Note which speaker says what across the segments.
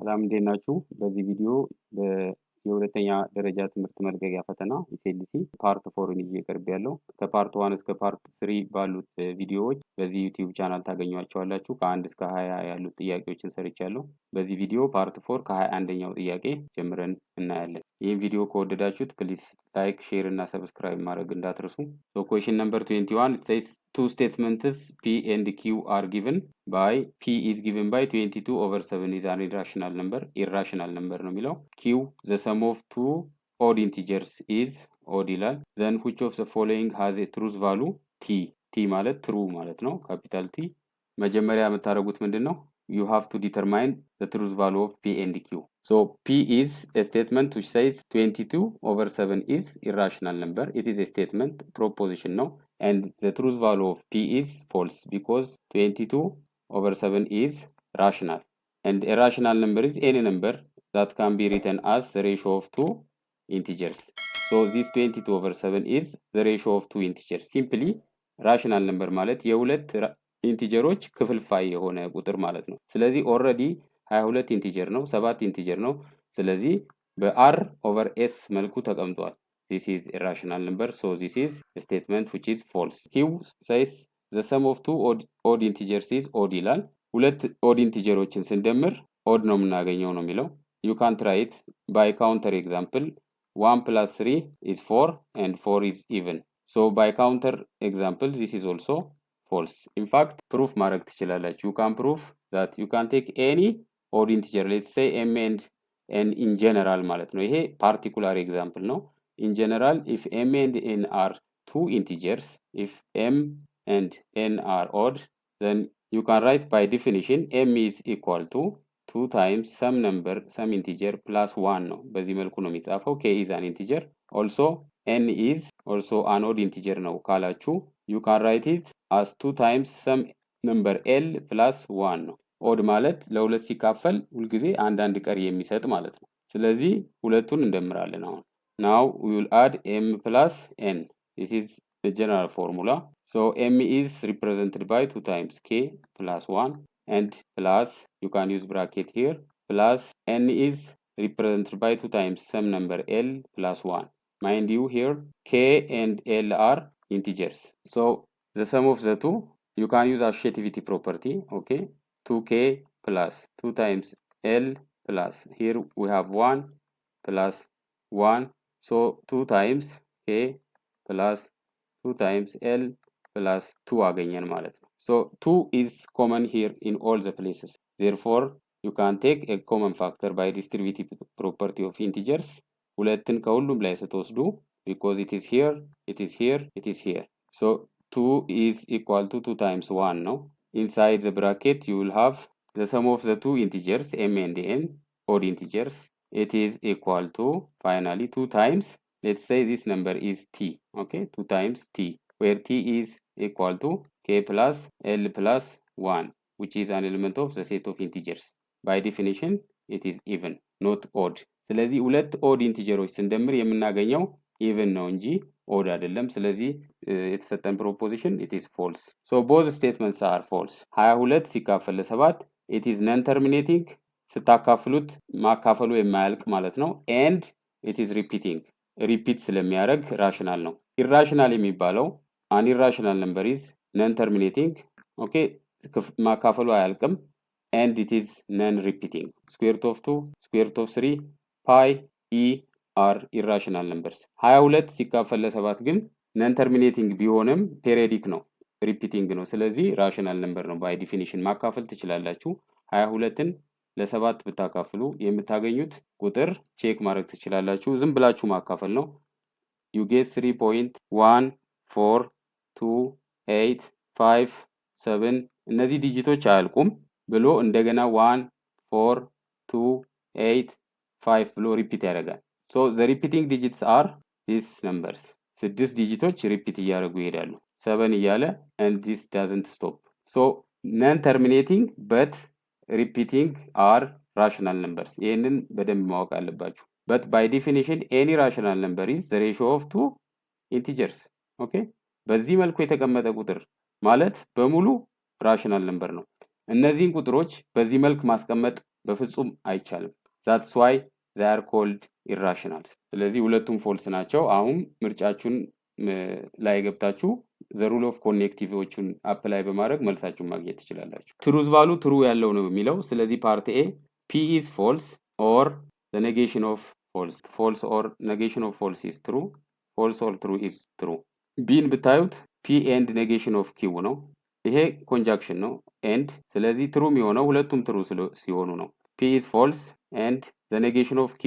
Speaker 1: ሰላም እንዴት ናችሁ? በዚህ ቪዲዮ የሁለተኛ ደረጃ ትምህርት መልቀቂያ ፈተና ESSLCE ፓርት 4ን ይዤ ቀርቤያለሁ። ከፓርት 1 እስከ ፓርት 3 ባሉት ቪዲዮዎች በዚህ ዩቲዩብ ቻናል ታገኟቸዋላችሁ። ከ1 እስከ 20 ያሉት ጥያቄዎችን ሰርቻለሁ። በዚህ ቪዲዮ ፓርት 4 ከ21ኛው ጥያቄ ጀምረን እናያለን። ይህን ቪዲዮ ከወደዳችሁት ፕሊዝ ላይክ፣ ሼር እና ሰብስክራይብ ማድረግ እንዳትረሱ። So question number 21, it says two statements P and Q are given by P is given by 22/7 is an irrational number ነው የሚለው። Q the sum of two odd integers is odd ይላል። then which of the following has a truth value T ማለት true ማለት ነው፣ ካፒታል T። መጀመሪያ የምታደርጉት ምንድነው? You have to determine the truth value of P and Q. So P is a statement which says 22/7 is irrational number. It is a statement, proposition no, and the truth value of P is false because 22/7 is rational, and a rational number is any number that can be written as the ratio of two integers. So this 22/7 is the ratio of two integers. Simply rational number ማለት የሁለት ኢንቲጀሮች ክፍልፋይ የሆነ ቁጥር ማለት ነው። ስለዚህ ኦልሬዲ 22 ኢንቲጀር ነው፣ 7 ኢንቲጀር ነው። ስለዚህ በr over s መልኩ ተቀምጧል። this is a rational number, so this is a statement which is false. Q says the sum of two odd integers is odd ይላል። ሁለት odd ኢንቲጀሮችን ስንደምር odd ነው የምናገኘው ነው የሚለው። you can try it by counter example. 1 plus 3 is 4 and 4 is even. So by counter example this is also false. In fact, proof ማድረግ ትችላላችሁ. You can prove that you can take any odd integer, let's say m and n in general ማለት ነው። ይሄ particular example ነው. In general, if m and n are two integers, if m and n are odd, then you can write by definition m is equal to 2 times some integer plus 1 ነው። በዚህ መልኩ ነው የሚጻፈው። k is an integer. Also n is also an odd integer ነው ካላችሁ you can write it as 2 times some number l plus 1 ነው። ኦድ ማለት ለሁለት ሲካፈል ሁልጊዜ አንድ ቀሪ የሚሰጥ ማለት ነው። ስለዚህ ሁለቱን እንደምራለን አሁን። Now we will add m plus n. This is the general formula. So m is represented by 2 times k plus 1 and plus, you can use bracket here, plus n is represented by 2 times some number l plus 1. Mind you here k and l are integers. So the sum of the two, you can use associativity property, okay? 2k plus 2 times l plus, here we have 1 plus 1, so 2 times k plus 2 times l plus 2 አገኘን ማለት ነው። So 2 is common here in all the places. Therefore, you can take a common factor by distributive property of integers. ሁለትን ከሁሉም ላይ ስትወስዱ, because it is here, it is here, it is here. So 2 is equal to 2 times 1 no? Inside the bracket you will have the sum of the two integers m and n, odd integers. It is equal to finally 2 times, let's say this number is t, okay? 2 times t, where t is equal to k plus l plus 1, which is an element of the set of integers. By definition it is even, not odd. ስለዚህ ሁለት odd ኢንቲጀሮች ስንደምር የምናገኘው even ነው እንጂ odd አይደለም። ስለዚህ የተሰጠን proposition it is false. So both statements are false. 22 ሲካፈል ለ7 it is non-terminating, ስታካፍሉት ማካፈሉ የማያልቅ ማለት ነው። and it is repeating, repeat ስለሚያደርግ rational ነው። irrational የሚባለው an irrational number is non-terminating, okay? ማካፈሉ አያልቅም, and it is non-repeating. square root of 2, square root of 3, pi, e are irrational numbers. 22 ሲካፈል ለ7 ግን non-terminating ቢሆንም periodic ነው፣ repeating ነው። ስለዚህ rational number ነው። by definition ማካፈል ትችላላችሁ። 22ን ለ7 ብታካፍሉ የምታገኙት ቁጥር ቼክ ማድረግ ትችላላችሁ። ዝም ብላችሁ ማካፈል ነው። you get 3.14285 እነዚህ ዲጂቶች አያልቁም ብሎ እንደገና 14285 ብሎ ሪፒት ያደርጋል። So the repeating digits are these numbers. 6 ዲጂቶች ሪፒት እያደረጉ ይሄዳሉ 7 እያለ, and this doesn't stop. So non-terminating but repeating are rational numbers. ይሄንን በደንብ ማወቅ አለባችሁ። But by definition any rational number is the ratio of two integers, okay? በዚህ መልኩ የተቀመጠ ቁጥር ማለት በሙሉ rational number ነው። እነዚህን ቁጥሮች በዚህ መልክ ማስቀመጥ በፍጹም አይቻልም። that's why they are called irrationals። ስለዚህ ሁለቱም ፎልስ ናቸው። አሁን ምርጫችሁን ላይ ገብታችሁ the rule of connectiveዎቹን አፕላይ በማድረግ መልሳችሁን ማግኘት ትችላላችሁ። truth value true ያለው ነው የሚለው። ስለዚህ ፓርት ኤ p is false or the negation of false or negation of false is true, false or true is true። ቢን ብታዩት p and negation of q ነው። ይሄ ኮንጃክሽን ነው and ስለዚህ ትሩ የሚሆነው ሁለቱም ትሩ ሲሆኑ ነው። p is false and the negation of q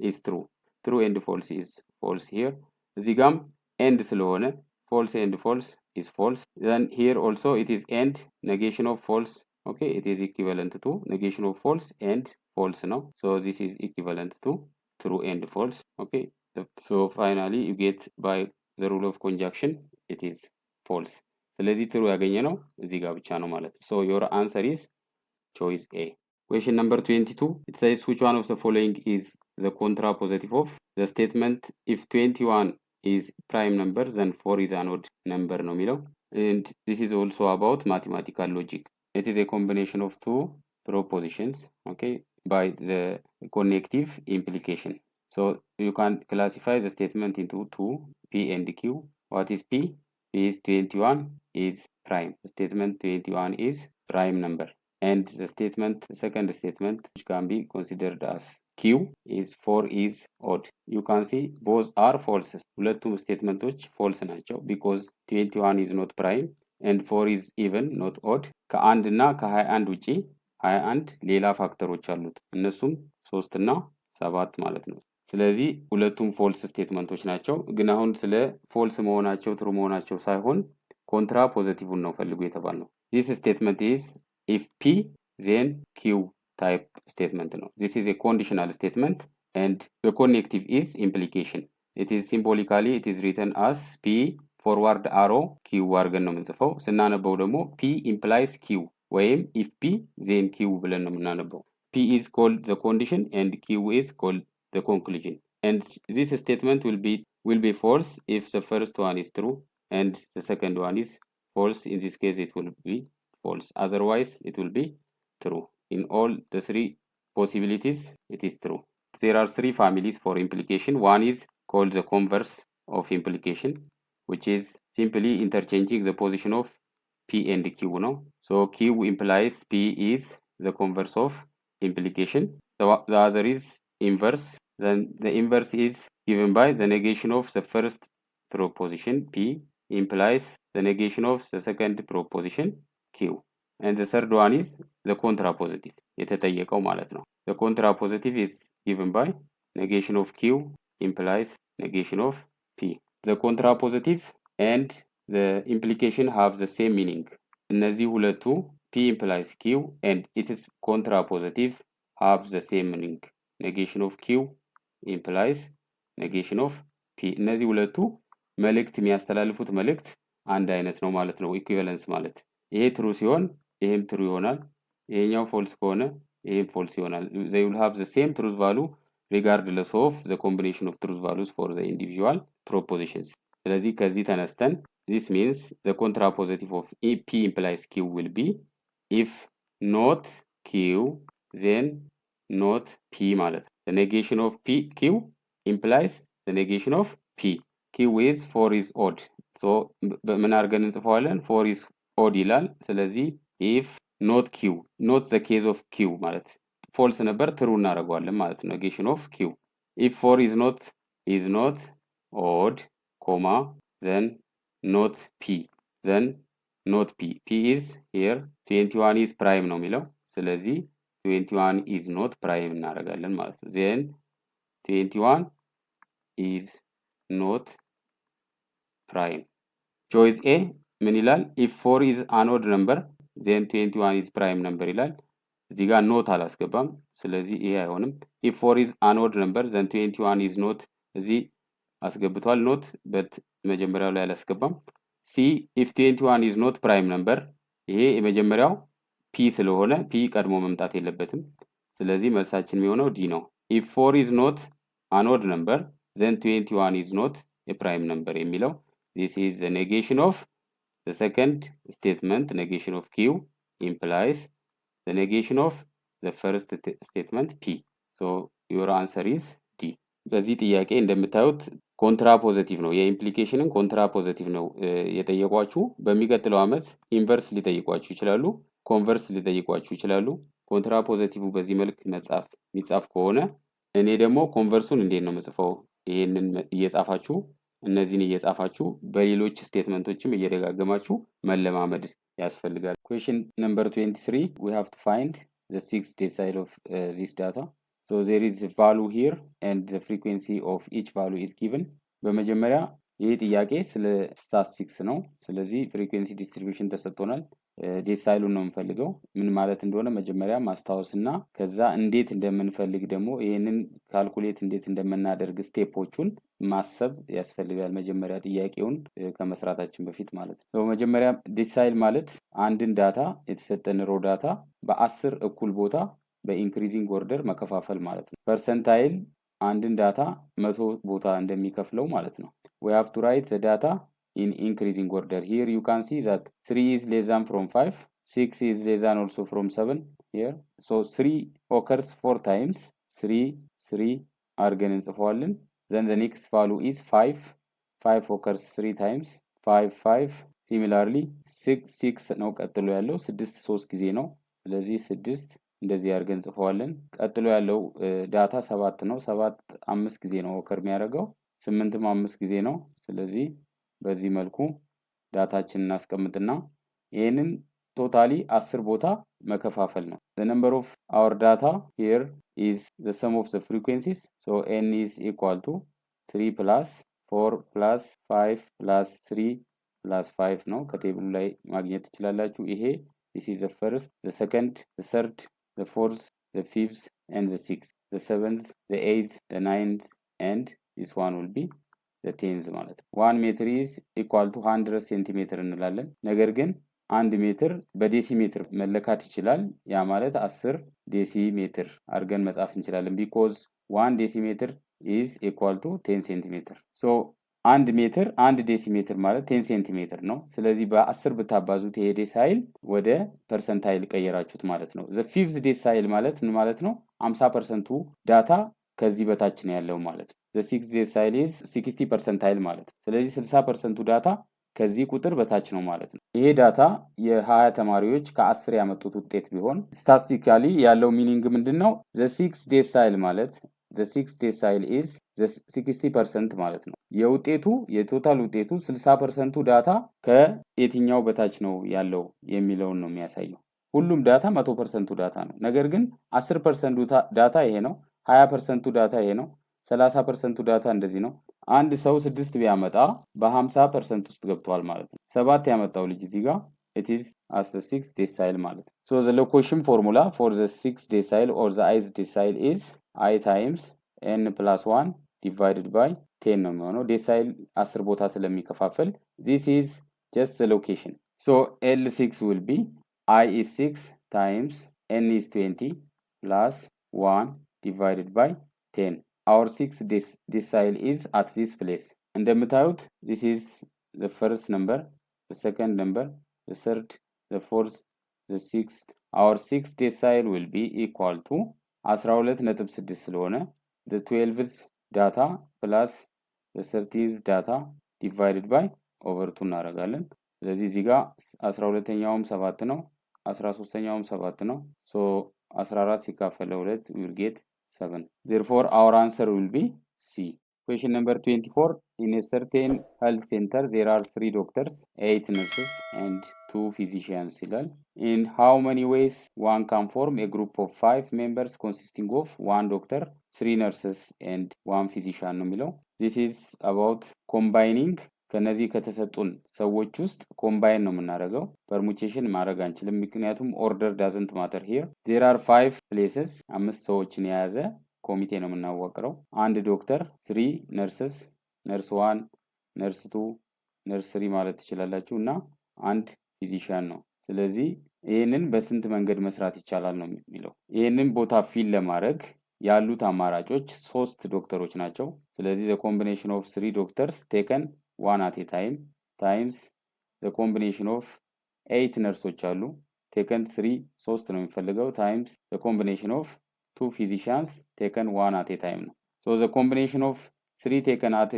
Speaker 1: is true, true and false is false here። እዚህ ጋም and ስለሆነ false and false is false, then here also it is and negation of false, okay, it is equivalent to negation of false and false ነው. so this is equivalent to true and false, okay, so finally you get by the rule of conjunction it is false። ስለዚህ ትሩ ያገኘ ነው እዚህ ጋር ብቻ ነው ማለት ነው። so your answer is choice A። question number 22 it says which one of the following is the contrapositive of the statement if 21 is prime number then 4 is an odd number ነው የሚለው and this is also about mathematical logic. it is a combination of two propositions, okay, by the connective implication. so you can classify the statement into two, P and Q. what is P? P is 21 is prime. Statement 21 is prime number. And the statement, the second statement, which can be considered as Q, is 4 is odd. You can see both are false. ሁለቱም ስቴትመንቶች false ናቸው because 21 is not prime and 4 is even not odd። ከአንድ እና ከ21 ውጪ 21 ሌላ ፋክተሮች አሉት እነሱም 3 እና 7 ማለት ነው። ስለዚህ ሁለቱም ፎልስ ስቴትመንቶች ናቸው። ግን አሁን ስለ ፎልስ መሆናቸው ትሩ መሆናቸው ሳይሆን ኮንትራ ፖዚቲቭን ነው ፈልጉ የተባልነው። this statement is if p then q type statement ነው። this is a conditional statement and the connective is implication. it is symbolically it is written as p forward arrow q አድርገን ነው የምንጽፈው። ስናነበው ደግሞ p implies q ወይም if p then q ብለን ነው የምናነበው። p is called the condition and q is called the conclusion, and this statement will be false if the first one is true and the second one is false. in this case it will be false, otherwise it will be true. in all the three possibilities it is true. there are three families for implication. one is called the converse of implication, which is simply interchanging the position of p and q no. so q implies p is the converse of implication. the other is inverse. then the inverse is given by the negation of the first proposition p implies the negation of the second proposition q, and the third one is the contrapositive የተጠየቀው ማለት ነው። the contrapositive is given by negation of q implies negation of p. the contrapositive and the implication have the same meaning. እነዚህ ሁለቱ p implies q and its contrapositive have the same meaning. negation of q implies negation of p. እነዚህ ሁለቱ መልእክት የሚያስተላልፉት መልእክት አንድ አይነት ነው ማለት ነው። ኢኩቫለንስ ማለት ይሄ ትሩ ሲሆን ይሄም ትሩ ይሆናል፣ ይሄኛው ፎልስ ከሆነ ይሄም ፎልስ ይሆናል። they will have the same truth value regardless of the combination of truth values for the individual propositions. ስለዚህ ከዚህ ተነስተን this means the contrapositive of p implies q will be if not q then not p ማለት ነው። the negation of q implies the negation of p. q is 4 is odd. so ምን አድርገን እንጽፈዋለን? 4 is odd ይላል። ስለዚህ if not q, not the case of q ማለት false ነበር ትሩ እናደርገዋለን ማለት ነው። negation of q. if 4 is not odd, comma, then not p, then not p. p is here 21 is prime ነው የሚለው። ስለዚህ 21 is not prime እናደርጋለን ማለት ነው። then 21 is not prime. choice A ምን ይላል? if 4 is an odd number then 21 is prime number ይላል። እዚህ ጋር ኖት አላስገባም፣ ስለዚህ ይሄ አይሆንም። if 4 is an odd number then 21 is not እዚህ አስገብቷል ኖት በት መጀመሪያው ላይ አላስገባም። c if 21 is not prime number ይሄ የመጀመሪያው p ስለሆነ p ቀድሞ መምጣት የለበትም። ስለዚህ መልሳችን የሚሆነው d ነው። if 4 is not an odd number then 21 is not a prime number የሚለው this is the negation of the second statement. negation of q implies the negation of the first statement P. So your answer is D. በዚህ ጥያቄ እንደምታዩት ኮንትራ ፖዚቲቭ ነው። የኢምፕሊኬሽንን ኮንትራ ፖዚቲቭ ነው የጠየቋችሁ። በሚቀጥለው ዓመት ኢንቨርስ ሊጠይቋችሁ ይችላሉ፣ ኮንቨርስ ሊጠይቋችሁ ይችላሉ። ኮንትራ ፖዚቲቭ በዚህ መልክ የሚጻፍ ከሆነ እኔ ደግሞ ኮንቨርሱን እንዴት ነው የምጽፈው? ይሄንን እየጻፋችሁ እነዚህን እየጻፋችሁ በሌሎች ስቴትመንቶችም እየደጋገማችሁ መለማመድ ያስፈልጋል። question number 23 we have to find the sixth decile of this data. So there is a value here and the frequency of each value is given. በመጀመሪያ ይህ ጥያቄ ስለ ስታቲስቲክስ ነው። ስለዚህ ፍሪኩዌንሲ ዲስትሪቢዩሽን ተሰጥቶናል። ዴሳይሉን ነው የምንፈልገው። ምን ማለት እንደሆነ መጀመሪያ ማስታወስና ከዛ እንዴት እንደምንፈልግ ደግሞ ይሄንን ካልኩሌት እንዴት እንደምናደርግ ስቴፖቹን ማሰብ ያስፈልጋል። መጀመሪያ ጥያቄውን ከመስራታችን በፊት ማለት ነው። መጀመሪያ ዴሳይል ማለት አንድን ዳታ የተሰጠን ሮ ዳታ በ10 እኩል ቦታ በኢንክሪዚንግ ኦርደር መከፋፈል ማለት ነው። ፐርሰንታይል አንድን ዳታ 100 ቦታ እንደሚከፍለው ማለት ነው። we have to write the data in increasing order. Here you can see that 3 is less than from 5, 6 is less than also from 7 here. So 3 occurs 4 times, 3 አድርገን እንጽፈዋለን። then the next value is 5 occurs 3 times, 5 similarly 6 ነው ቀጥሎ ያለው 6 3 ጊዜ ነው። ስለዚህ 6 እንደዚህ አድርገን እንጽፈዋለን። ቀጥሎ ያለው ዳታ 7 ነው። 7 5 ጊዜ ነው ኦከር የሚያደርገው፣ 8ም 5 ጊዜ ነው። ስለዚህ በዚህ መልኩ ዳታችንን እናስቀምጥና ይሄንን ቶታሊ 10 ቦታ መከፋፈል ነው። the number of our data here is the sum of the frequencies. So n is equal to 3 plus 4 plus 5 plus 3 plus 5 ነው። ከቴብሉ ላይ ማግኘት ትችላላችሁ። ይሄ this is the first, the second, the third, the fourth, the fifth and the sixth, the seventh, the eighth, the ninth and this one will be the tenth ማለት ነው። 1 meter is equal to 100 centimeter እንላለን። ነገር ግን 1 ሜትር በዴሲሜትር መለካት ይችላል። ያ ማለት 10 ዴሲሜትር አድርገን መጻፍ እንችላለን። because 1 decimeter is equal to 10 centimeter. So 1 ሜትር 1 ዴሲሜትር ማለት 10 ሴንቲሜትር ነው። ስለዚህ በ10 ብታባዙት ይሄ ዴሳይል ወደ ፐርሰንታይል ቀየራችሁት ማለት ነው። the fifth decile ማለት ምን ማለት ነው? 50% ዳታ ከዚህ በታች ነው ያለው ማለት ነው። the sixth decile is 60 percentile ማለት ነው። ስለዚህ 60% ዳታ ከዚህ ቁጥር በታች ነው ማለት ነው። ይሄ ዳታ የ20 ተማሪዎች ከ10 ያመጡት ውጤት ቢሆን ስታቲስቲካሊ ያለው ሚኒንግ ምንድነው? the sixth decile ማለት the sixth decile is the 60% ማለት ነው። የውጤቱ የቶታል ውጤቱ 60% ዳታ ከየትኛው በታች ነው ያለው የሚለውን ነው የሚያሳየው። ሁሉም ዳታ 100% ዳታ ነው። ነገር ግን 10% ዳታ ይሄ ነው፣ 20% ዳታ ይሄ ነው፣ 30% ዳታ እንደዚህ ነው። አንድ ሰው 6 ቢያመጣ በ50% ውስጥ ገብቷል ማለት ነው። 7 ያመጣው ልጅ እዚህ ጋር it is as the sixth decile ማለት ነው። So the location formula for the sixth decile or the ith decile is I times n plus 1 divided by 10 ነው የሚሆነው። ዴሳይል 10 ቦታ ስለሚከፋፈል this is just the location. So L6 will be I is 6 times n is 20 plus 1 divided by 10. Our sixth decile is at this place. እንደምታዩት this is the first number, the second number, the third, the fourth, the sixth. Our sixth decile will be equal to 12.6 ስለሆነ the 12th data plus the 30th data divided by over 2 እናደርጋለን። ስለዚህ እዚህ ጋር 12ኛውም 7 ነው፣ 13ኛውም 7 ነው። so 14 ሲካፈል 2 we will get 7. Therefore our answer will be C. Question number 24. In a certain health center there are 3 doctors, 8 nurses and 2 physicians. In how many ways one can form a group of 5 members consisting of 1 doctor, 3 nurses and 1 physician ነው የሚለው። This is about combining. ከነዚህ ከተሰጡን ሰዎች ውስጥ ኮምባይን ነው የምናደርገው። ፐርሙቴሽን ማድረግ አንችልም፣ ምክንያቱም ኦርደር ዳዝንት ማተር ሂር። there are 5 places 5 ሰዎችን የያዘ ኮሚቴ ነው የምናዋቅረው። 1 ዶክተር፣ 3 ነርስስ፣ ነርስ 1፣ ነርስ 2፣ ነርስ 3 ማለት ትችላላችሁ እና 1 ፊዚሻን ነው። ስለዚህ ይሄንን በስንት መንገድ መስራት ይቻላል ነው የሚለው። ይሄንን ቦታ ፊል ለማድረግ ያሉት አማራጮች 3 ዶክተሮች ናቸው። ስለዚህ the combination of 3 doctors taken one at a time times the combination of 8 ነርሶች አሉ taken 3 3 ነው የሚፈልገው times the combination of 2 physicians taken 1 at a time ነው። So the combination of 3 taken at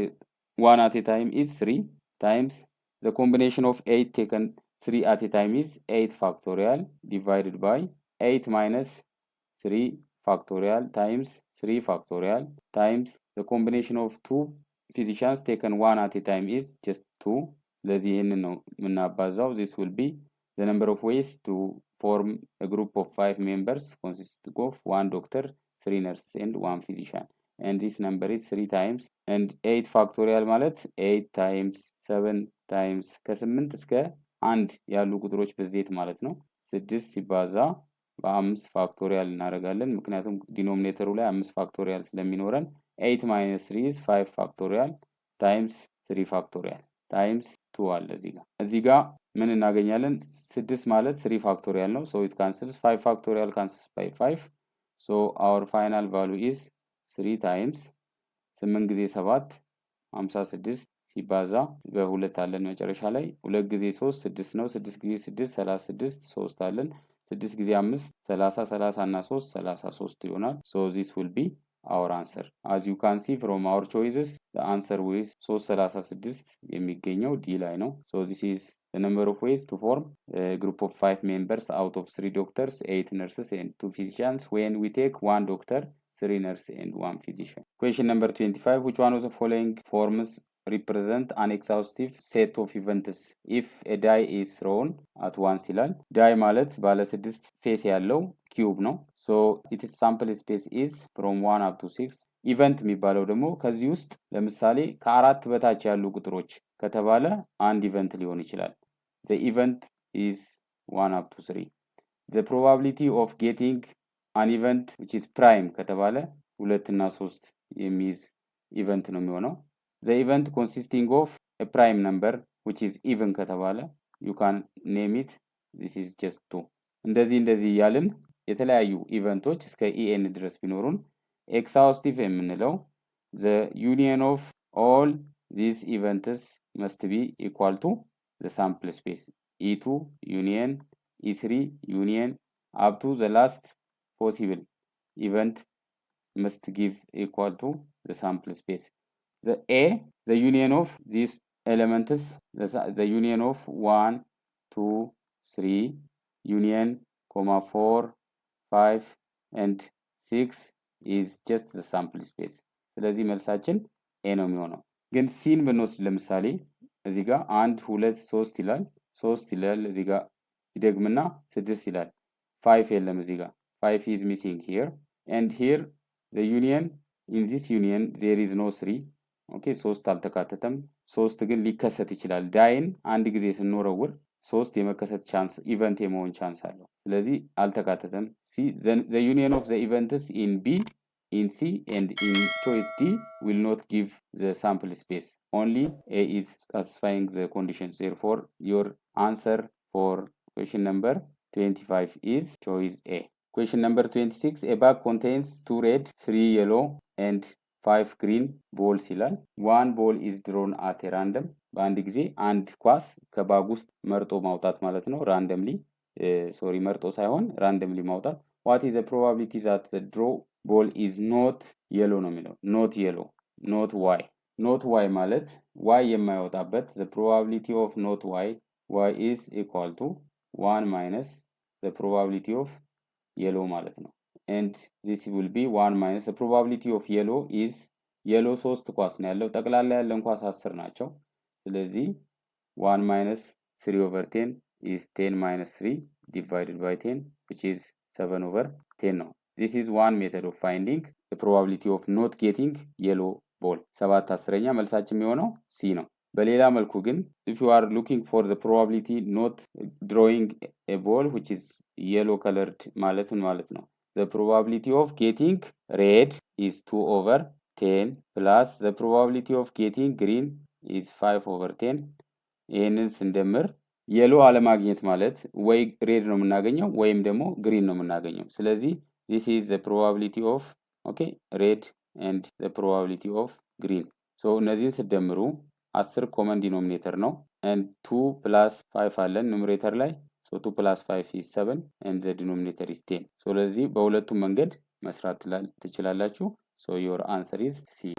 Speaker 1: 1 at a time is 3 times the combination of 8 taken 3 at a time is 8 factorial divided by 8 minus 3 factorial times 3 factorial times the combination of 2 physicians taken 1 at a time is just 2. ስለዚህ ይህንን ነው የምናባዛው። this will be the number of ways to form a group of 5 members consisting of 1 doctor, 3 nurses and 1 physician. And this number is 3 times and 8 factorial ማለት 8 times 7 times ከ8 እስከ 1 ያሉ ቁጥሮች ብዜት ማለት ነው። 6 ሲባዛ በ5 ፋክቶሪያል እናደርጋለን ምክንያቱም ዲኖሚኔተሩ ላይ 5 ፋክቶሪያል ስለሚኖረን 8 minus 3 is 5 factorial times 3 factorial times 2 አለ እዚህ ጋር ምን እናገኛለን 6 ማለት 3 factorial ነው so it cancels 5 factorial cancels by 5 so our final value is 3 times 8 ጊዜ 7 56 ሲባዛ በ2 አለን መጨረሻ ላይ 2 ጊዜ 3 6 ነው 6 ጊዜ 6 36 3 አለን 6 ጊዜ 5 30 30 እና 3 33 ይሆናል so this will be our answer as you can see from our choices the answer is 336 የሚገኘው D ላይ ነው so this is the number of ways to form a group of 5 members out of 3 doctors 8 nurses and 2 physicians when we take 1 doctor 3 nurses and 1 physician. Question number 25 which one of the following forms represent an exhaustive set of events if a die is thrown at once ይላል die ማለት ባለ 6 ፌስ ያለው ኪዩብ ነው so its sample space is from 1 up to 6 ኢቨንት የሚባለው ደግሞ ከዚህ ውስጥ ለምሳሌ ከአራት በታች ያሉ ቁጥሮች ከተባለ አንድ ኢቨንት ሊሆን ይችላል the event is 1 up to 3 the probability of getting an event which is prime ከተባለ 2 እና 3 የሚይዝ ኢቨንት ነው የሚሆነው the event consisting of a prime number which is even ከተባለ you can name it this is just 2 እንደዚህ ያልን የተለያዩ ኢቨንቶች እስከ en ድረስ ቢኖሩን exhaustive የምንለው the union of all these events must be equal to the sample space e2 union e3 union up to the last possible event must give equal to the sample space the union of these elements the union of 1 2 3 union 4 5 and 6 is just the sample space ስለዚህ መልሳችን a ነው የሚሆነው ግን ሲን ብንወስድ ለምሳሌ እዚህ ጋር 1 2 3 ይላል እዚህ ጋር ይደግምና 6 ይላል 5 የለም እዚህ ጋር 5 is missing here and here the union in this union there is no 3 okay 3 አልተካተተም 3 ግን ሊከሰት ይችላል ዳይን አንድ ጊዜ ስንወረውር 3 የመከሰት ቻንስ ኢቨንት የመሆን ቻንስ አለው ስለዚህ አልተካተተም c the union of the events in b in c and in choice d will not give the sample space only a is satisfying the conditions therefore your answer for question number 25 is choice a question number 26 a bag contains 2 red 3 yellow and 5 green balls ይላል one ball is drawn at a random በአንድ ጊዜ አንድ ኳስ ከባግ ውስጥ መርጦ ማውጣት ማለት ነው randomly መርጦ ሳይሆን randomly ማውጣት what is the probability that the draw ball is not yellow ነው የሚለው not yellow not y ማለት y የማይወጣበት the probability of not y is equal to 1 minus the probability of yellow ማለት ነው and this will be 1 minus the probability of yellow is yellow 3 ኳስ ነው ያለው ጠቅላላ ያለን ኳስ 10 ናቸው ስለዚህ 1 minus 3 over 10 is 10 minus 3 divided by 10 which is 7 over 10 ነው this is one method of finding the probability of not getting yellow ball 7 10ኛ መልሳችን የሚሆነው c ነው በሌላ መልኩ ግን if you are looking for the probability not drawing a ball which is yellow colored ማለት ነው the probability of getting red is 2 over 10 plus the probability of getting green is 5 over 10 ይሄንን ስንደምር yellow አለማግኘት ማለት ወይ red ነው የምናገኘው ወይም ደግሞ green ነው የምናገኘው ስለዚህ this is the probability of red and the probability of green so እነዚህን ስደምሩ 10 common denominator ነው and 2 plus 5 አለን numerator ላይ so So 2 plus 5 is 7 and the denominator is 10. ስለዚህ በሁለቱም መንገድ መስራት ትችላላችሁ። So your answer is C.